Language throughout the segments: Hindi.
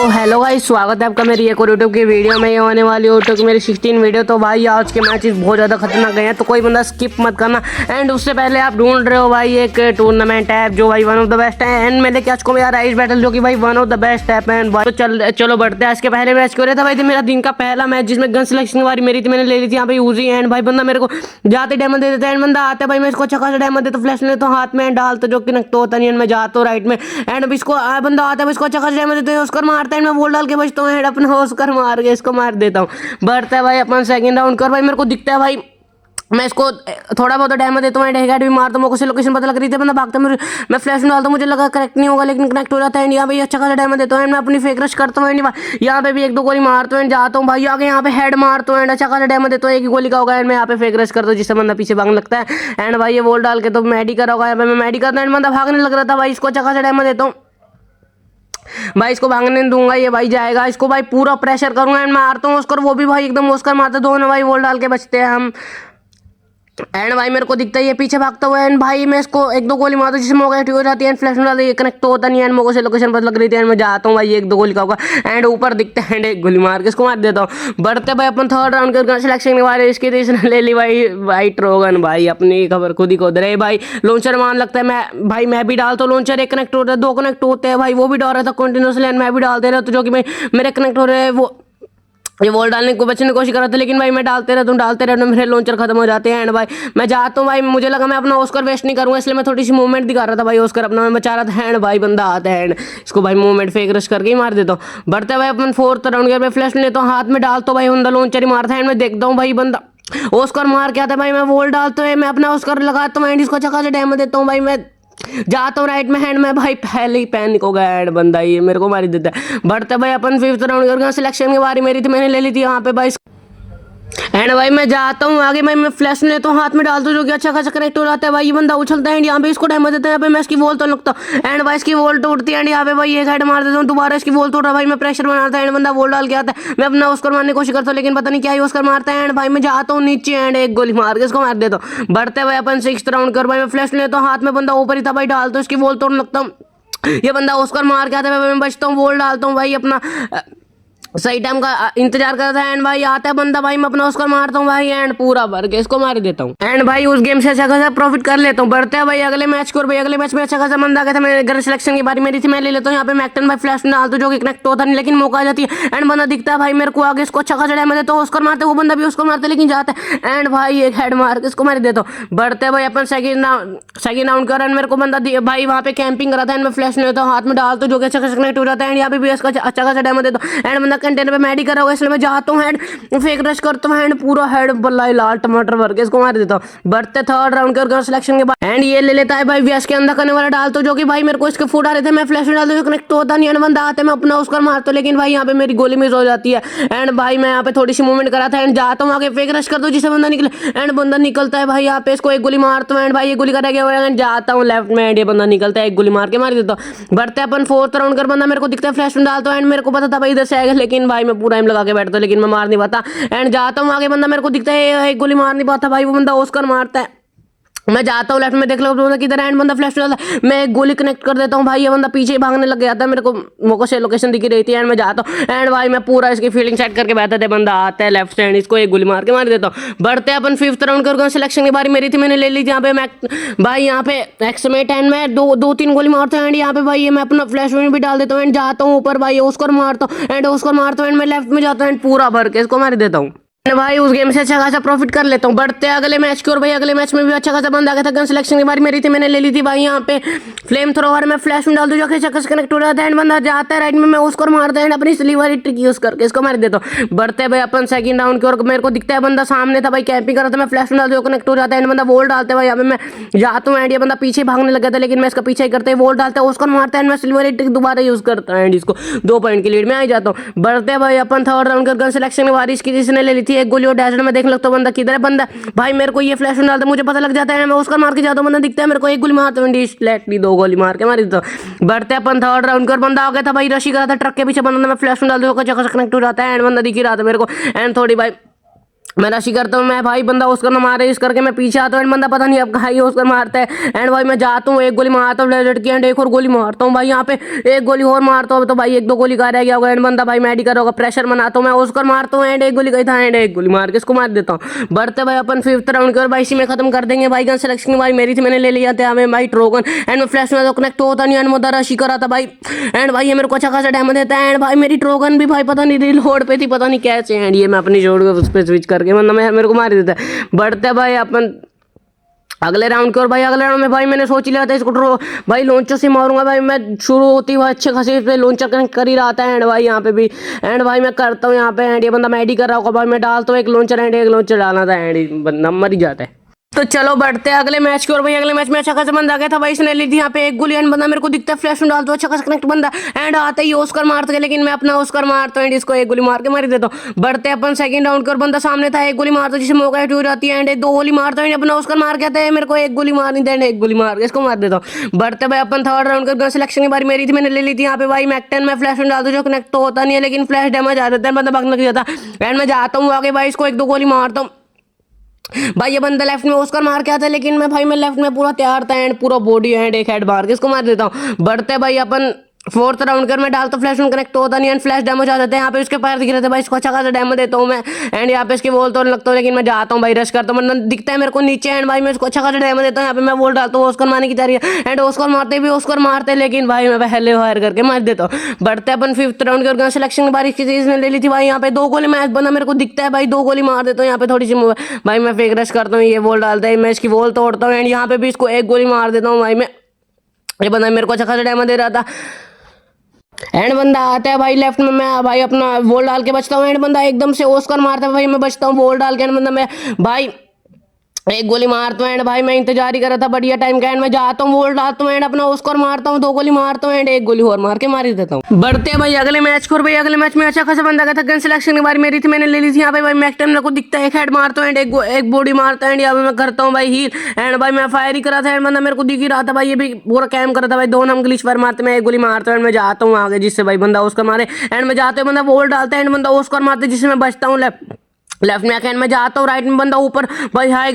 हेलो गाइस, स्वागत है आपका मेरी एक और यूट्यूब की वीडियो में। ये होने वाली यूट्यूब की मेरी 16 वीडियो। तो भाई आज के मैचेस बहुत ज़्यादा खतरनाक गए हैं, तो कोई बंदा स्किप मत करना। एंड उससे पहले आप ढूंढ रहे हो भाई एक टूर्नामेंट ऐप जो भाई वन ऑफ द बेस्ट है। एंड मैंने क्या को यार राइस बैटल जो कि भाई one of the best app है। तो चलो बढ़ते हैं। आज के पहले मैच हो रहा था भाई, तो मेरा दिन का पहला मैच जिसमें गन सिलेक्शन वाली मेरी थी, मैंने ले ली थी यहाँ पे यूजी। एंड भाई बंदा मेरे को जाते डेमो दे देता है। एंड बंदा आता है भाई, मैं इसको अच्छा खासा डेमो देता हूँ, फ्लैश लेता हूँ हाथ में, डालता जो कि नकतो होता नहीं। मैं जाता हूँ राइट में। एंड अब इसको बंदा आता है, इसको अच्छा खासा डेमो देते हैं, उसको मारता है। मैं वोल डाल के बचता हूँ, हेड अपना होस्कर मार के इसको मार देता हूँ। बढ़ता है भाई अपन सेकंड राउंड कर। भाई मेरे को दिखता है भाई, मैं इसको थोड़ा बहुत डैमेज देता हूँ, हेड भी मारता हूँ। मेरे को लोकेशन पता लग रही थी, बंदा भागता है, मैं फ्लैश में डालता हूँ, मुझे लगा कनेक्ट नहीं होगा, लेकिन कनेक्ट हो जाता है। यहाँ पे अच्छा खासा डैमेज देता हूँ। मैं अपनी फेक रश करता हूँ, यहाँ पे भी एक दो गोली मारता हूँ, जाता हूँ भाई आगे, यहाँ पे हेड मारता हूँ, अच्छा खासा डैमेज देता हूँ। एक ही गोली का होगा। एंड मैं यहाँ पे फेक रश करता हूँ, जिससे बंदा पीछे भागने लगता है। एंड भाई ये वोल डाल के तो मैडी कर होगा, यहाँ पे मैं मैडी करता हूँ। बंदा भागने लग रहा था भाई, इसको अच्छा खासा डैमेज देता हूँ भाई, इसको भागने दूंगा, ये भाई जाएगा। इसको भाई पूरा प्रेशर करूंगा एंड मारता हूँ उसको, वो भी भाई एकदम उसका मारता। दोनों भाई वोल डाल के बचते हैं हम। एंड भाई मेरे को दिखता है ये पीछे भागता हुआ है। एंड भाई मैं इसको एक दो गोली मारता हूँ, जिससे मौका हो जाती है। एंड फ्लैश में डालते ये कनेक्ट तो होता नहीं है। एंड मौके से लोकेशन पर लग रही थी। एंड मैं जाता हूँ भाई, एक दो गोली का होगा। एंड ऊपर दिखता है, एंड एक गोली मार के इसको मार देता हूँ। बढ़ते भाई अपन थर्ड राउंड कर सिलेक्शन के बाद इसकी इसने ले ली भाई वाइट रोगन। भाई अपनी खबर खुद ही को दे रहे भाई। लॉन्चर मान लगता है, मैं भी डालता हूँ लॉन्चर। एक कनेक्ट होता है, दो कनेक्ट होते हैं भाई, वो भी डर रहा था कंटिन्यूसली। एंड मैं भी डालते रहा, तो जो कि भाई मेरे कनेक्ट हो रहे हैं, वो ये वॉल डालने को बचने की कोशिश कर रहा था, लेकिन भाई मैं डालते रहता हूँ, मेरे लॉन्चर खत्म हो जाते हैं। एंड भाई मैं जाता हूँ भाई, मुझे लगा मैं अपना ऑस्कर वेस्ट नहीं करूँगा, इसलिए मैं थोड़ी सी मूवमेंट दिखा रहा था भाई। ऑस्कर अपना मैं बचा रहा था। एंड भाई बंदा आता है, एंड इसको भाई मूवमेंट फेक रश करके ही मार देता हूँ। बढ़ते भाई अपन फोर्थ राउंड के, मैं फ्लैश लेता हूँ, हाथ में डालता हूँ भाई, बंदा लॉन्चर ही मारता है। एंड मैं देखता हूँ भाई बंदा ऑस्कर मार के आता है भाई, मैं वॉल डालता हूँ, मैं अपना ऑस्कर लगाता हूँ। एंड इसको अच्छा खासा डैमेज देता हूँ भाई, मैं जाता हूँ राइट में। हैंड में भाई पहले ही पैनिक हो गया। एंड बंदा ये मेरे को मार देता है। बढ़ते भाई अपन फिफ्थ राउंड कर, सिलेक्शन की बारी मेरी थी, मैंने ले ली थी यहाँ पे भाई। एंड भाई मैं जाता हूँ आगे, भाई मैं फ्लैश लेता हूँ, हाथ में डालता हूँ, जो कि अच्छा खासा कनेक्ट हो जाता है भाई। ये बंदा उछलता है, यहाँ पे इसको डैमेज देता है। यहाँ पे मैं इसकी वॉल तो लगता हूँ। एंड भाई इसकी वॉल टूटती है। एंड यहाँ पे भाई ये साइड मार देता हूँ, दोबारा इसकी वॉल तोड़ रहा भाई, मैं प्रेशर बनाता है। एंड बंदा वॉल डाल के आता है, मैं अपना उसको मारने की कोशिश करता हूँ, लेकिन पता नहीं क्या ही उसका मारता है। एंड भाई मैं जाता हूँ नीचे, एंड एक गोली मार के इसको मार देता हूँ। बढ़ते भाई अपन सिक्स्थ राउंड कर। भाई मैं फ्लैश लेता हूँ, हाथ में बंदा ऊपर ही था भाई, डालता हूँ, इसकी वॉल तोड़ लगता हूँ। ये बंदा उसका मार के आता है, मैं बचता हूँ, वॉल डालता हूँ भाई, अपना सही टाइम का इंतजार करता है। एंड भाई आता है बंदा, भाई मैं अपना उसको मारता हूँ भाई, एंड पूरा भर के इसको मार देता हूँ। एंड भाई उस गेम से अच्छा खासा प्रॉफिट कर लेता हूँ। बढ़ते हैं भाई अगले मैच को। भाई अगले मैच में अच्छा खासा बंदा आ गया था, मेरे घर सिलेक्शन की बारी मेरी थी, मैं ले लेता हूँ यहाँ पे मैक्टन भाई, फ्लैश में डालता हूँ, जो कि कनेक्ट होता नहीं, लेकिन मौका आ जाती है। एंड बंदा दिखता है भाई मेरे को आगे, इसको अच्छा खासा डैमेज देता हूँ, उसको मारते, वो बंदा भी उसको मारते, लेकिन जाता है। एंड भाई एक हेड मार के इसको मार देता हूँ। बढ़ते हैं भाई अपन सेकंड राउंड कर। एंड मेरे को बंदा भाई वहाँ पे कैंपिंग करा था। एंड मैं फ्लैश नहीं होता हूँ, हाथ में डालता हूँ, जो कि अच्छा खासा कनेक्ट हो जाता है। एंड यहाँ पे भी इसका अच्छा खासा डैमेज देता हूँ। एंड बंदा कंटेनर पे मैडी कर होगा, इसलिए मैं जाता हूँ, हेड फेक रश करता हूँ, एंड पूरा हेड बल्ला लाल टमाटर भर के इसको मार देता हूँ। बढ़ते थर्ड राउंड कर सिलेक्शन के बाद। एंड ये ले लेता है भाई वीएस के अंदर करने वाला डालता हूँ, जो कि भाई मेरे को इसके फूट आ रहे थे, मैं फ्लैश में डालता हूँ, कनेक्ट होता नहीं। एंड बंदा आता है, मैं अपना उसका मारता हूँ, लेकिन भाई यहाँ पे मेरी गोली मिस हो जाती है। एंड भाई मैं यहाँ पे थोड़ी सी मूवमेंट करा था, एंड जाता हूँ आगे, फेक रश करता हूँ, जिससे बंदा निकले। एंड बंदा निकलता है भाई, यहाँ पे इसको एक गोली मारता हूँ। एंड भाई ये गोली करा गया, जाता हूँ लेफ्ट में, एंड ये बंदा निकलता है, एक गोली मार के मार देता हूँ। बढ़ते अपन फोर्थ राउंड कर। बंदा मेरे को दिखता है, फ्लैश में डालता हूँ, एंड मेरे को पता था भाई इधर से आएगा, लेकिन भाई मैं पूरा एम लगा के बैठता हूँ, लेकिन मैं मार नहीं पाता। एंड जाता हूँ आगे, बंदा मेरे को दिखता है, एक गोली मार नहीं पाता भाई, वो बंदा ऑस्कर मारता है। मैं जाता हूँ लेफ्ट में, देख लो बंदा किधर है। एंड बंदा फ्लैश डालता है, मैं एक गोली कनेक्ट कर देता हूँ भाई, ये बंदा पीछे भागने लग गया था, मेरे को मौके से लोकेशन दिखी रही थी। एंड मैं जाता हूँ, एंड भाई मैं पूरा इसकी फील्डिंग सेट करके बैठा था, बंदा आता है लेफ्ट से, एंड इसको एक गोली मार के मार देता हूँ। बढ़ते अपन फिफ्थ राउंड कर। सिलेक्शन की बारी मेरी थी, मैंने ले ली थी यहाँ पे मैं भाई, यहाँ पे एक्समेट। एंड मैं दो तीन गोली मारता हूँ। एंड यहाँ पे भाई मैं अपना फ्लैश में भी डाल देता हूँ, एंड जाता हूँ ऊपर भाई, उसको मारता हूँ, एंड उसको मारता हूँ। एंड मैं लेफ्ट में जाता हूँ, एंड पूरा भर के इसको मार देता हूँ। भाई उस गेम से अच्छा खासा प्रॉफिट कर लेता हूँ। बढ़ते हैं अगले मैच की। और भाई अगले मैच में भी अच्छा खासा बंदा आ गया था, गन सिलेक्शन की बारी मेरी थी, मैंने ले ली थी भाई यहाँ पे फ्लेम थ्रोवर, में फ्लैश में डाल दूँ, जो कि अच्छा खासा कनेक्ट हो जाता है। एंड बंदा जाता है राइट में, मैं उसको मारता है, अपनी स्लीवर ट्रिक यूज करके इसको मार देता हूँ। बढ़ते हैं भाई अपन सेकंड राउंड की। और मेरे को दिखता है बंदा सामने था भाई, कैंपिंग कर रहा था, मैं फ्लैश में डाल दूँ, कनेक्ट हो जाता है। एंड बंदा वोल डालते भाई, यहाँ पे मैं जाता हूँ, एंड ये बंदा पीछे भागने लगा था, लेकिन मैं इसका पीछे ही करते वोल डालता है, उसको मारता है, मैं स्लीवर ट्रिक दोबारा यूज करता है, एंड इसको 2 पॉइंट की लीड में आ जाता हूँ। बढ़ते हैं भाई अपन थर्ड राउंड कर। गन सिलेक्शन की बारी इसकी जिसने ले ली थी, एक गोली और डैश में देख लगता हूँ बंदा किधर है। बंदा भाई मेरे को ये फ्लैश में डालता है, मुझे पता लग जाता है, मैं उसका मार के जाता हूँ, बंदा दिखता है मेरे को, एक गोली मारता हूँ, डिस्लेटली 2 गोली मार के मार देता हूँ। बढ़ते अपन थर्ड राउंड कर। बंदा आ गया था भाई, रशी करा था ट्रक के पीछे, बंदा मैं फ्लैश में डाल दूँ, कनेक्ट हो जाता है। एंड बंदा दिख ही रहा था मेरे को। एंड थोड़ी भाई मैं रशी करता हूँ, मैं भाई बंदा उसका ना मारे इस करके मैं पीछे आता हूँ एंड बंदा पता नहीं अब कहाँ ही उसका मारता है एंड भाई मैं जाता हूँ, एक गोली मारता हूँ लेजर्ड की एंड एक और गोली मारता हूँ भाई यहाँ पे, एक गोली और मारता हूँ तो भाई एक दो गोली का रह गया होगा एंड बंदा भाई मेडिकल होगा, प्रेशर बनाता हूँ मैं उसको मारता हूँ एंड एक गोली गई था एंड एक गोली मार के इसको मार देता हूँ। बढ़ते भाई अपन फिफ्थ राउंड के और भाई इसी में खत्म कर देंगे भाई। गन सिलेक्शन भाई मेरी थी, मैंने ले लिया था हमें भाई ट्रोगन एंड मैं फ्लैश में तो कनेक्ट होता नहीं एंड मुद्दा रशी करा था भाई एंड भाई ये मेरे को अच्छा खासा डैमेज देता है एंड भाई मेरी ट्रोगन भी भाई पता नहीं रीलोड पे थी, पता नहीं कैसे एंड ये मैं अपनी जोड़ को उस पर स्विच करके मतलब मैं मेरे को मार देता है। बढ़ते भाई अपन अगले राउंड के और भाई अगले राउंड में भाई मैंने सोच लिया था इसको भाई लॉन्चर से मारूंगा भाई मैं, शुरू होती हुआ अच्छे खासे पे लॉन्चर कनेक्ट कर ही रहा था एंड भाई यहाँ पे भी एंड भाई मैं करता हूँ यहाँ पे एंड ये बंदा मैडी कर रहा होगा भाई, मैं डालता हूँ एक लॉन्चर एंड एक लॉन्चर डालना था एंड बंदा मर ही जाता है। तो चलो बढ़ते हैं अगले मैच की और भाई अगले मैच में अच्छा खासा बंदा आ गया था भाई, इसने ली थी यहाँ पे एक गोली एंड बंदा मेरे को दिखता है फ्लैश में डालता हूँ अच्छा खासा कनेक्ट बंदा एंड आते ही ऑस्कर मारते हैं, लेकिन मैं अपना ऑस्कर मारता हूँ एंड इसको एक गोली मार के मार देता हूँ। बढ़ते हैं अपन सेकंड राउंड के और बंदा सामने था, एक गोली मारता हूँ जिससे मौका हो जाती है एंड दो गोली मारता हूँ अपना ऑस्कर मार के आता है, मेरे को एक गोली मारनी थी एंड एक गोली मार के इसको मार देता हूँ। बढ़ते भाई अपन थर्ड राउंड के गन सिलेक्शन की बारी मेरी थी, मैंने ले ली थी यहाँ पे भाई मैक-10 में फ्लैश में डालता हूँ जो कनेक्ट तो होता नहीं है लेकिन फ्लैश डैमेज आ जाता है, बंदा भागने लग जाता है एंड मैं जाता हूँ आगे भाई इसको एक दो गोली मारता हूँ भाई, ये बंदा लेफ्ट में ऑस्कर मार के आता है लेकिन मैं भाई मैं लेफ्ट में पूरा तैयार था एंड पूरा बॉडी एंड एक हेड मार के इसको मार देता हूँ। बढ़ते भाई अपन फोर्थ राउंड कर मैं डालता हूँ फ्लैश में कनेक्ट होता नहीं एंड फ्लैश डैमेज आ जाते हैं, यहाँ पे उसके पैर दिख रहे थे भाई, इसको अच्छा खासा डैमेज देता हूँ मैं एंड यहाँ पे इसकी वॉल तोड़ने लगता हूँ लेकिन मैं जाता हूँ भाई रश करता हूँ, मतलब दिखता है मेरे को नीचे एंड भाई मैं इसको अच्छा खासा डैमेज देता हूँ, यहाँ पे मैं वॉल डालता हूँ ऑस्कर मारने की तैयारी है एंड ऑस्कर मारते भी ऑस्कर मारते लेकिन भाई मैं पहले फायर करके मार देता हूँ। बढ़ते अपन फिफ्थ राउंड के गन सिलेक्शन की बारी चीज ने ले ली थी भाई, यहाँ पे दो गोली मैं बंदा मेरे को दिखता है भाई, दो गोली मार देता हूँ यहाँ पे थोड़ी सी भाई मैं फेक रश करता हूँ, ये वॉल डालता है मैं इसकी वॉल तोड़ता हूँ एंड यहाँ पे भी इसको एक गोली मार देता हूँ भाई मैं, ये बंदा मेरे को अच्छा खासा डैमेज दे रहा था एंड बंदा आता है भाई लेफ्ट में, मैं भाई अपना वॉल डाल के बचता हूँ एंड बंदा एकदम से ऑस्कर मारता है भाई, मैं बचता हूँ वॉल डाल के एंड बंदा मैं भाई एक गोली मारता हूँ एंड भाई मैं इंतजार ही कर रहा था बढ़िया टाइम का एंड मैं जाता हूँ वोल्ट डालता हूँ एंड अपना ऑस्कर मारता हूँ, दो गोली मारता हूँ एंड एक गोली और मार के मार ही देता हूँ। बढ़ते हैं भाई अगले मैच को और भाई अगले मैच में अच्छा खासा बंदा गया था, गन सिलेक्शन की बारी मेरी थी, मैंने ले ली थी यहाँ पे भाई मैक-10 मेरे को दिखता है एक हेड मारता हूँ एंड एक बॉडी मारता है एंड यहाँ पे मैं करता हूँ भाई हील एंड भाई मैं फायर ही करा था एंड बंदा मेरे को दिख ही रहा था भाई, ये भी पूरा कैम कर रहा था भाई, दोनों हम ग्लिच फायर मारते मैं एक गोली मारता हूँ एंड मैं जाता हूँ आगे जिससे भाई बंदा ऑस्कर मारे एंड मैं जाते बंदा वोल्ट डालता है एंड बंदा ऑस्कर मारते जिससे मैं बचता हूँ लेफ्ट में एंड मैं जाता हूँ राइट में बंदा ऊपर भाई हाई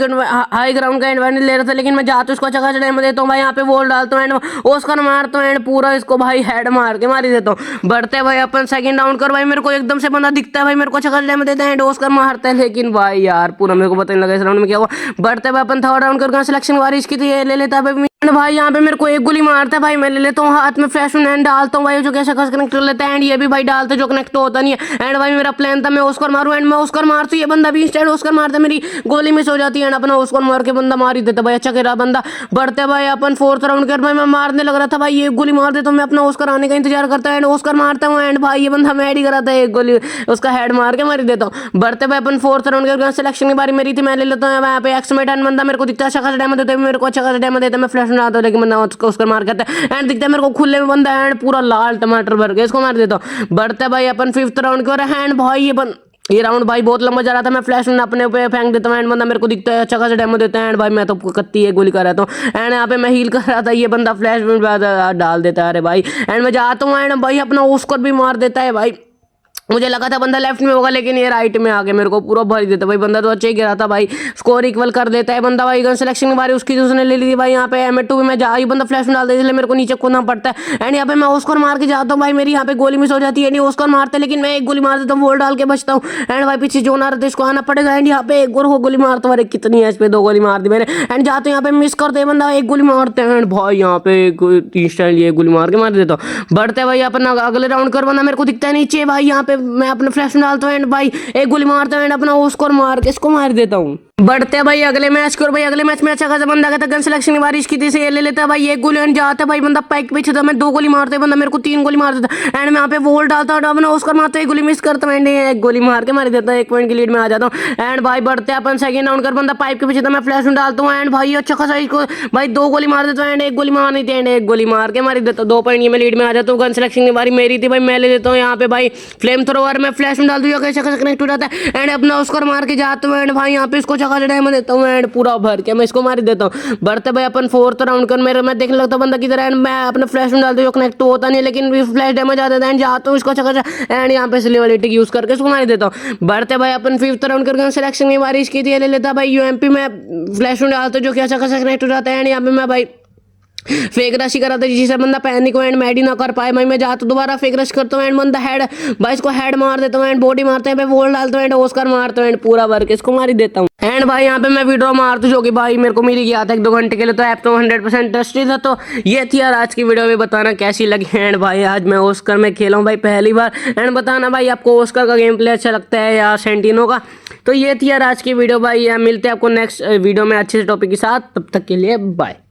ग्राउंड का एडवांटेज ले रहा था लेकिन मैं जाता हूँ इसको अच्छा खासा डैमेज देता हूँ भाई, यहाँ पे वॉल डालता हूँ एंड ऑस्कर मारता हूँ एंड पूरा इसको भाई हेड मार के मार ही देता हूँ। बढ़ते भाई अपन सेकंड राउंड कर भाई मेरे को एकदम से बंदा दिखता है भाई, मेरे को अच्छा खासा डैमेज देता है एंड ऑस्कर मारता है लेकिन भाई यार पूरा मेरे को पता नहीं लगा इस राउंड में क्या हुआ। बढ़ते भाई अपन थर्ड राउंड कर सिलेक्शन वारी इसकी तो ये ले लेता है भाई, यहाँ पे मेरे को एक गोली मारता है भाई, मैं ले लेता हूँ हाथ में फ्लैश एंड डालता हूँ भाई जो कैसा खास कनेक्ट कर लेता है एंड ये भी भाई डालता है जो कनेक्ट होता नहीं है एंड भाई मेरा प्लान था मैं ऑस्कर मारूं एंड मैं ऑस्कर मारता हूँ, ये बंदा भी इंस्टेंट ऑस्कर मारता है, मेरी गोली मिस हो जाती है एंड अपना ऑस्कर मार के बंदा मार ही देता भाई, अच्छा खेला बंदा। बढ़ते भाई अपन फोर्थ राउंड कर भाई मैं मारने लग रहा था भाई, एक गोली मार देता हूँ मैं अपना ऑस्कर आने का इंतजार करता है एंड ऑस्कर मारता हूँ एंड भाई ये बंदा मैं ऐड ही करा था, एक गोली उसका हेड मार के मार ही देता हूँ। बढ़ते भाई अपन फोर्थ राउंड कर सिलेक्शन की बारी मेरी थी, मैं ले लेता हूँ यहाँ पे एक्समेट एंड बंदा मेरे को दिखता है अच्छा खासा डैमेज देता है, मेरे को अच्छा खासा डैमेज देता है, मैं फ्लैश में आता हूँ लेकिन बंदा उसको मार करता है एंड दिखता है मेरे को खुले में बंदा एंड पूरा लाल टमाटर भर के इसको मार देता हूँ। बढ़ते भाई अपन फिफ्थ राउंड के एंड भाई ये राउंड भाई बहुत लंबा जा रहा था, मैं फ्लैश में अपने ऊपर फेंक देता हूँ एंड बंदा मेरे को दिखता है अच्छा खासा डैमेज देता है एंड भाई मैं तो कत्ती एक गोली कर रहा था एंड यहाँ पे मैं हील कर रहा था, ये बंदा फ्लैश में डाल देता है अरे भाई एंड मैं जाता हूँ एंड भाई अपना ऑस्कर भी मार देता है भाई, मुझे लगा था बंदा लेफ्ट में होगा लेकिन ये राइट में आके मेरे को पूरा भर देता भाई, बंदा तो अच्छा ही गिरा था भाई, स्कोर इक्वल कर देता है बंदा भाई। गन सिलेक्शन की बारी उसकी उसने ले ली थी भाई, यहाँ पे M2 में जा ही बंदा फ्लैश में डाल देता इसलिए मेरे को नीचे कूदना पड़ता है एंड यहाँ पे मैं ऑस्कर मार के जाता हूँ भाई, मेरी यहाँ पे गोली मिस हो जाती है, नहीं ऑस्कर मारते लेकिन मैं एक गोली मार देता हूँ वोल डाल के बचता हूँ एंड भाई पीछे जोन आ रहा था इसको आना पड़ेगा एंड यहाँ पे एक और गोली मारता हूँ, कितनी है इस पे दो गोली मार दी मैंने एंड जाते यहाँ पे मिस करते बंदा एक गोली मारते हैं एंड भाई यहाँ पे इंस्टेंटली एक गोली मार के मार देता हूँ। बढ़ते भाई अपना अगले राउंड कर बंदा मेरे को दिखता है नीचे भाई, यहाँ पे मैं अपने फ्लैश डालता हूँ एंड भाई एक गोली मारता हूँ एंड अपना उसको मार के इसको मार देता हूँ। बढ़ते भाई अगले मैच को, भाई अगले मैच में अच्छा खासा बंदा था, गन सिलेक्शन की बारिश की थी से ये ले लेता है भाई, एक गोली एंड जाता है भाई बंदा पैक पीछे था, मैं दो गोली मारते बंदा मेरे को तीन गोली मार देता एंड मैं यहाँ पे वोल्ट डालता हूँ अपना उसको मारता एक गोली मिस करता हूँ एंड एक गोली मार के मार देता है, एक पॉइंट की लीड में आ जाता हूँ एंड भाई बढ़ते अपन सेकंड राउंड कर बंदा पाइप के पीछे था, मैं फ्लैश में डालता हूँ एंड भाई अच्छा खासा इसको भाई दो गोली मार देता हूँ एंड एक गोली मारनी थी एंड एक गोली मार के मार देता हूँ, 2 पॉइंट ये मैं लीड में आ जाता हूँ। गन सिलेक्शन की बारी मेरी थी भाई, मैं ले लेता हूँ यहाँ पे भाई फ्लेम थ्रोवर, मैं फ्लैश में डाल दूँ अच्छा खासा कनेक्ट हो जाता है एंड अपना उसको मार के जाता हूँ एंड भाई यहाँ पे इसको अच्छा खासा डायमंड देता हूँ एंड पूरा भर के मैं इसको मार देता हूँ। बढ़ते भाई अपन 4th राउंड कर मेरे मैं देखने लगता हूँ बंदा किधर है एंड मैं अपने फ्लैश में डालता हूँ जो कनेक्ट तो होता नहीं लेकिन भी फ्लैश डैमेज आ जाता है एंड जाता हूँ इसको अच्छा खासा एंड यहाँ पे सिलेवलिटी यूज करके इसको मार देता हूँ। बढ़ते भाई अपन 5th राउंड करके सिलेक्शन की बारिश की थी ले लेता भाई यूएमपी में फ्लैश में डालता हूँ जो कि अच्छा खासा कनेक्ट हो जाता है एंड यहाँ पे मैं भाई फेक रश करा था जिसे बंदा पैनिक एंड मैडी ना कर पाए मैं जाता दोबारा फेक रश करता हूँ एंड बंदा हेड भाई इसको हेड मार देता हूँ एंड बॉडी मारते हैं वोल डालता हूँ एंड ओस्कर मारता हूँ एंड पूरा वर्क इसको मार ही देता हूँ एंड भाई यहाँ पे मैं विड्रॉ मारता हूँ जो कि भाई मेरे को मिल गया था 1-2 घंटे के लिए तो ऐप तो 100% ट्रस्टेड था। तो ये थी यार आज की वीडियो में बताना कैसी लगी एंड भाई आज मैं ओस्कर में खेला हूँ भाई पहली बार एंड बताना भाई आपको ओस्कर का गेम प्ले अच्छा लगता है या सेंटिनो का। तो ये थी यार आज की वीडियो भाई मिलते हैं आपको नेक्स्ट वीडियो में अच्छे से टॉपिक के साथ, तब तक के लिए बाय।